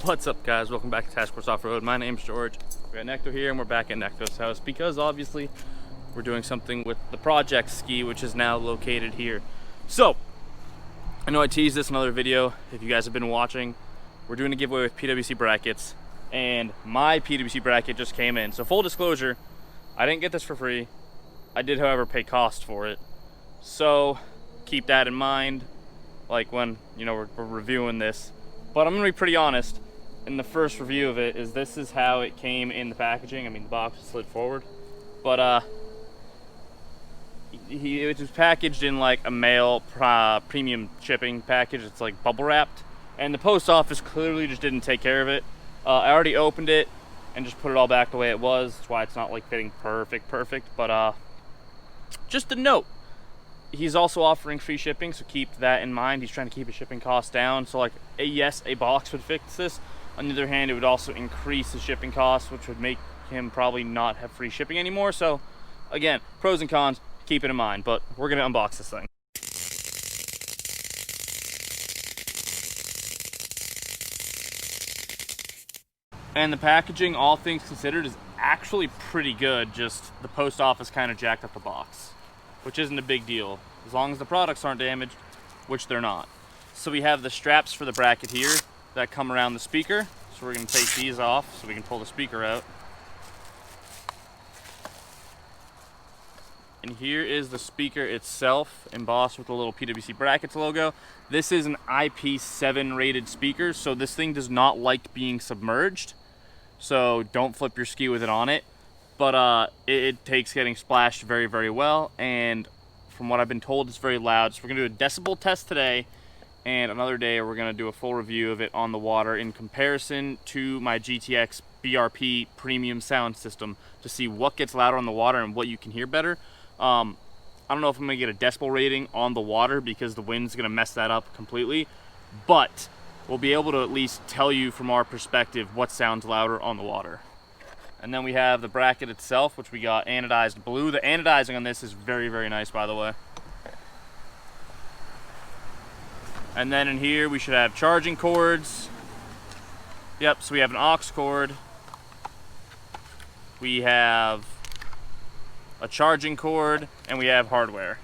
What's up, guys? Welcome back to Task Force Off-Road. My name's George. We're at Necto here, and we're back at Necto's house because obviously we're doing something with the project ski, which is now located here. So, I know I teased this in another video. If you guys have been watching, we're doing a giveaway with PWC brackets, and my PWC bracket just came in. So full disclosure, I didn't get this for free. I did, however, pay cost for it. So keep that in mind, like when we're reviewing this. But I'm gonna be pretty honest. In the first review of it, this is how it came in the packaging. I mean, the box slid forward, but it was packaged in like a mail premium shipping package. It's like bubble wrapped, and the post office clearly just didn't take care of it. I already opened it and just put it all back the way it was. That's why it's not like fitting perfect. But just a note. He's also offering free shipping, so keep that in mind. He's trying to keep his shipping costs down. So like, yes, a box would fix this. On the other hand, it would also increase his shipping costs, which would make him probably not have free shipping anymore. So again, pros and cons, keep it in mind. But we're gonna unbox this thing. And the packaging, all things considered, is actually pretty good. Just the post office kind of jacked up the box, which isn't a big deal, as long as the products aren't damaged, which they're not. So we have the straps for the bracket here that come around the speaker. So we're gonna take these off so we can pull the speaker out. And here is the speaker itself, embossed with the little PWC brackets logo. This is an IP7 rated speaker, so this thing does not like being submerged. So don't flip your ski with it on it. But it takes getting splashed very, very well, and from what I've been told, it's very loud. So we're gonna do a decibel test today, and another day we're gonna do a full review of it on the water in comparison to my GTX BRP premium sound system to see what gets louder on the water and what you can hear better. I don't know if I'm gonna get a decibel rating on the water because the wind's gonna mess that up completely, but we'll be able to at least tell you from our perspective what sounds louder on the water. And then we have the bracket itself, which we got anodized blue. The anodizing on this is very, very nice, by the way. And then in here, we should have charging cords. Yep, so we have an aux cord. We have a charging cord, and we have hardware.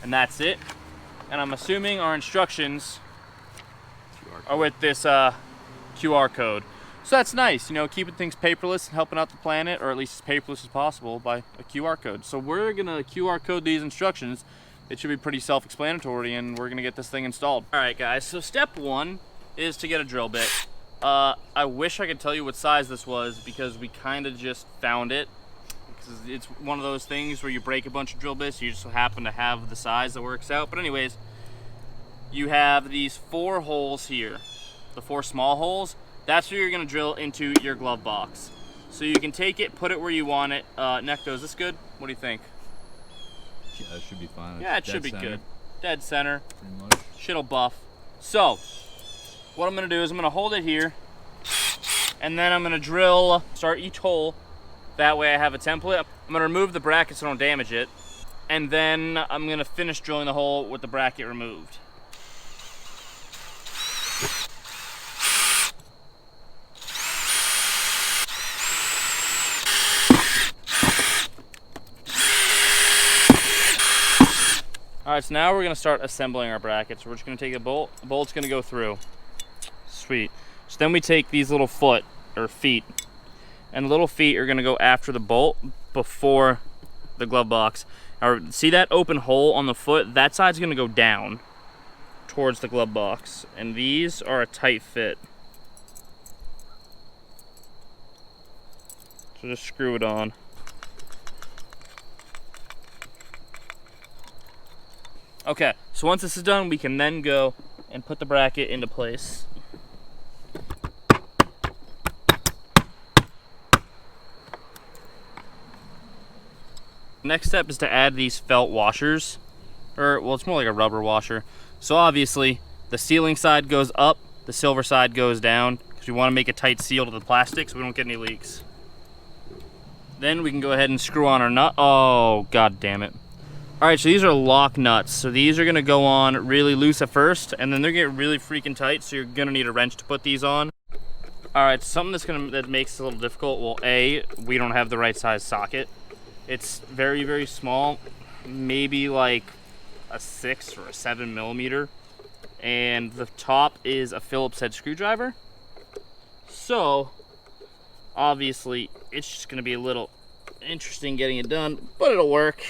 And that's it. And I'm assuming our instructions are with this QR code. So that's nice, keeping things paperless and helping out the planet, or at least as paperless as possible by a QR code. So we're gonna QR code these instructions. It should be pretty self-explanatory, and we're gonna get this thing installed. All right, guys, so step one is to get a drill bit. I wish I could tell you what size this was because we kind of just found it. Because it's one of those things where you break a bunch of drill bits, you just so happen to have the size that works out. But anyways, you have these 4 holes here, the 4 small holes. That's where you're gonna drill into your glove box. So you can take it, put it where you want it. Necto, is this good? What do you think? Yeah, it should be fine. Yeah, it should be good. Dead center. Pretty much. Shit'll buff. So, what I'm gonna do is I'm gonna hold it here, and then I'm gonna drill, start each hole. That way I have a template. I'm gonna remove the bracket so I don't damage it. And then I'm gonna finish drilling the hole with the bracket removed. All right, so now we're gonna start assembling our brackets. We're just gonna take a bolt. The bolt's gonna go through. Sweet. So then we take these little feet, and the little feet are gonna go after the bolt before the glove box. See that open hole on the foot? That side's gonna go down towards the glove box, and these are a tight fit. So just screw it on. Okay, so once this is done, we can then go and put the bracket into place. Next step is to add these felt washers, well, it's more like a rubber washer. So obviously, the sealing side goes up, the silver side goes down, because we want to make a tight seal to the plastic so we don't get any leaks. Then we can go ahead and screw on our nut. Oh, god damn it. All right, so these are lock nuts. So these are gonna go on really loose at first, and then they're gonna get really freaking tight, so you're gonna need a wrench to put these on. All right, something that makes it a little difficult. Well, A, we don't have the right size socket. It's very, very small, maybe like a 6 or a 7 millimeter. And the top is a Phillips head screwdriver. So, obviously, it's just gonna be a little interesting getting it done, but it'll work.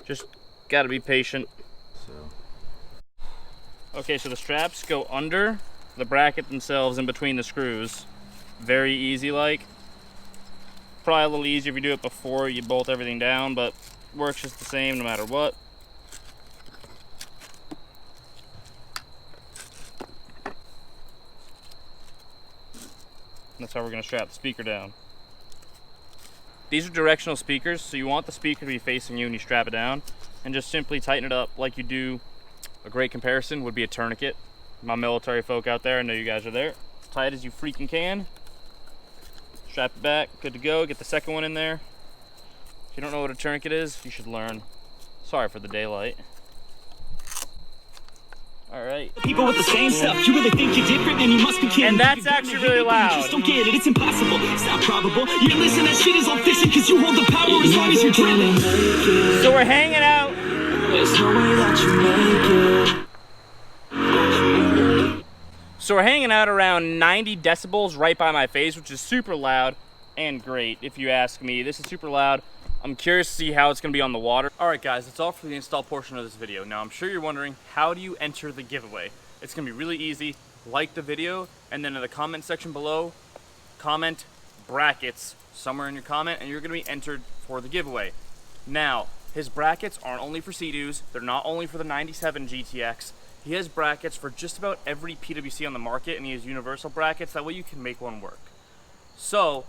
Just gotta be patient. Okay, so the straps go under the bracket themselves in between the screws. Very easy like. Probably a little easier if you do it before you bolt everything down, but works just the same no matter what. That's how we're gonna strap the speaker down. These are directional speakers, so you want the speaker to be facing you when you strap it down, and just simply tighten it up like you do. A great comparison would be a tourniquet. My military folk out there, I know you guys are there. As tight as you freaking can. Strap it back, good to go. Get the second one in there. If you don't know what a tourniquet is, you should learn. Sorry for the daylight. All right. People with the same stuff. You really think you're different, and you must be kidding. And that's actually really loud. You just don't get it. It's impossible. It's not probable. You listen, that shit is all fiction because you hold the power as long as you're dreaming. So we're hanging out. There's no way that you make it. So we're hanging out around 90 decibels right by my face, which is super loud and great, if you ask me. This is super loud. I'm curious to see how it's gonna be on the water. All right, guys, that's all for the install portion of this video. Now, I'm sure you're wondering, how do you enter the giveaway? It's gonna be really easy. Like the video, and then in the comment section below, comment brackets somewhere in your comment, and you're gonna be entered for the giveaway. Now, his brackets aren't only for Seadoos. They're not only for the 97 GTX. He has brackets for just about every PWC on the market, and he has universal brackets. That way you can make one work. So,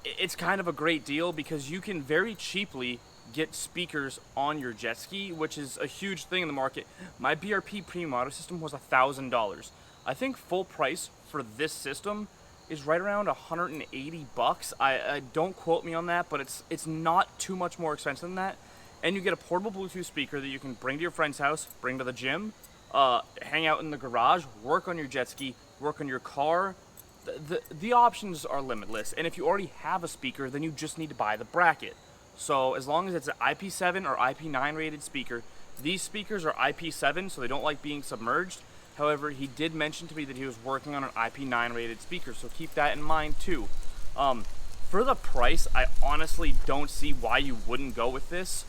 it's kind of a great deal because you can very cheaply get speakers on your Jetski, which is a huge thing in the market. My BRP premium audio system was $1,000. I think full price for this system is right around 180 bucks. I don't quote me on that, but it's not too much more expensive than that. And you get a portable Bluetooth speaker that you can bring to your friend's house, bring to the gym, hang out in the garage, work on your Jetski, work on your car. The options are limitless, and if you already have a speaker, then you just need to buy the bracket. So as long as it's an IP7 or IP9 rated speaker, these speakers are IP7, so they don't like being submerged. However, he did mention to me that he was working on an IP9 rated speaker, so keep that in mind too. For the price, I honestly don't see why you wouldn't go with this.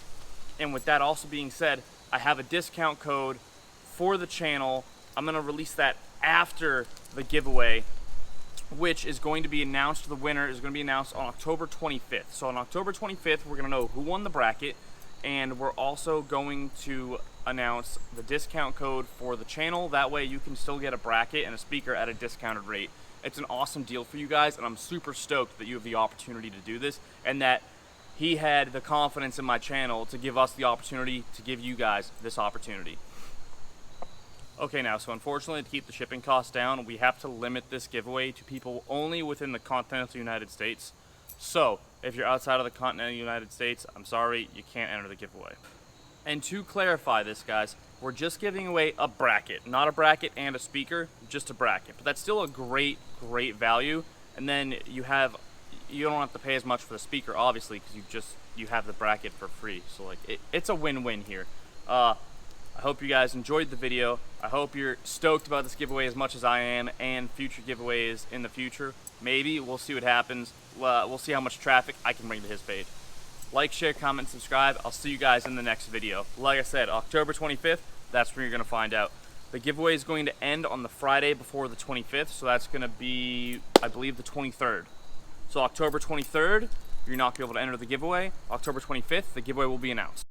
And with that also being said, I have a discount code for the channel. I'm gonna release that after the giveaway, which is going to be announced. The winner is going to be announced on October 25th. So on October 25th, we're going to know who won the bracket, and we're also going to announce the discount code for the channel. That way you can still get a bracket and a speaker at a discounted rate. It's an awesome deal for you guys, and I'm super stoked that you have the opportunity to do this, and that he had the confidence in my channel to give us the opportunity to give you guys this opportunity. Okay, now, so unfortunately, to keep the shipping costs down, we have to limit this giveaway to people only within the continental United States. So, if you're outside of the continental United States, I'm sorry, you can't enter the giveaway. And to clarify this, guys, we're just giving away a bracket. Not a bracket and a speaker, just a bracket. But that's still a great, great value. And then you don't have to pay as much for the speaker, obviously, because you have the bracket for free. So, like, it's a win-win here. I hope you guys enjoyed the video. I hope you're stoked about this giveaway as much as I am, and future giveaways in the future. Maybe. We'll see what happens. We'll see how much traffic I can bring to his page. Like, share, comment, subscribe. I'll see you guys in the next video. Like I said, October 25th, that's when you're going to find out. The giveaway is going to end on the Friday before the 25th, so that's going to be, I believe, the 23rd. So October 23rd, you're not going to be able to enter the giveaway. October 25th, the giveaway will be announced.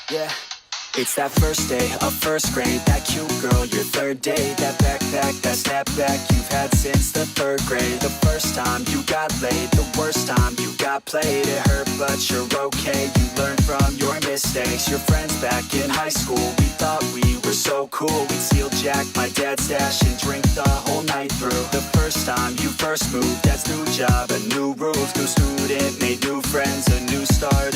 Yeah, It's that first day of first grade, that cute girl, your third date, that backpack, that snapback you've had since the third grade. The first time you got laid, the worst time you got played. It hurt but you're okay, you learn from your mistakes. Your friends back in high school, we thought we were so cool. We'd steal Jack, my dad's stash, and drink the whole night through. The first time you first moved, dad's new job, a new roof, new student, made new friends, a new start.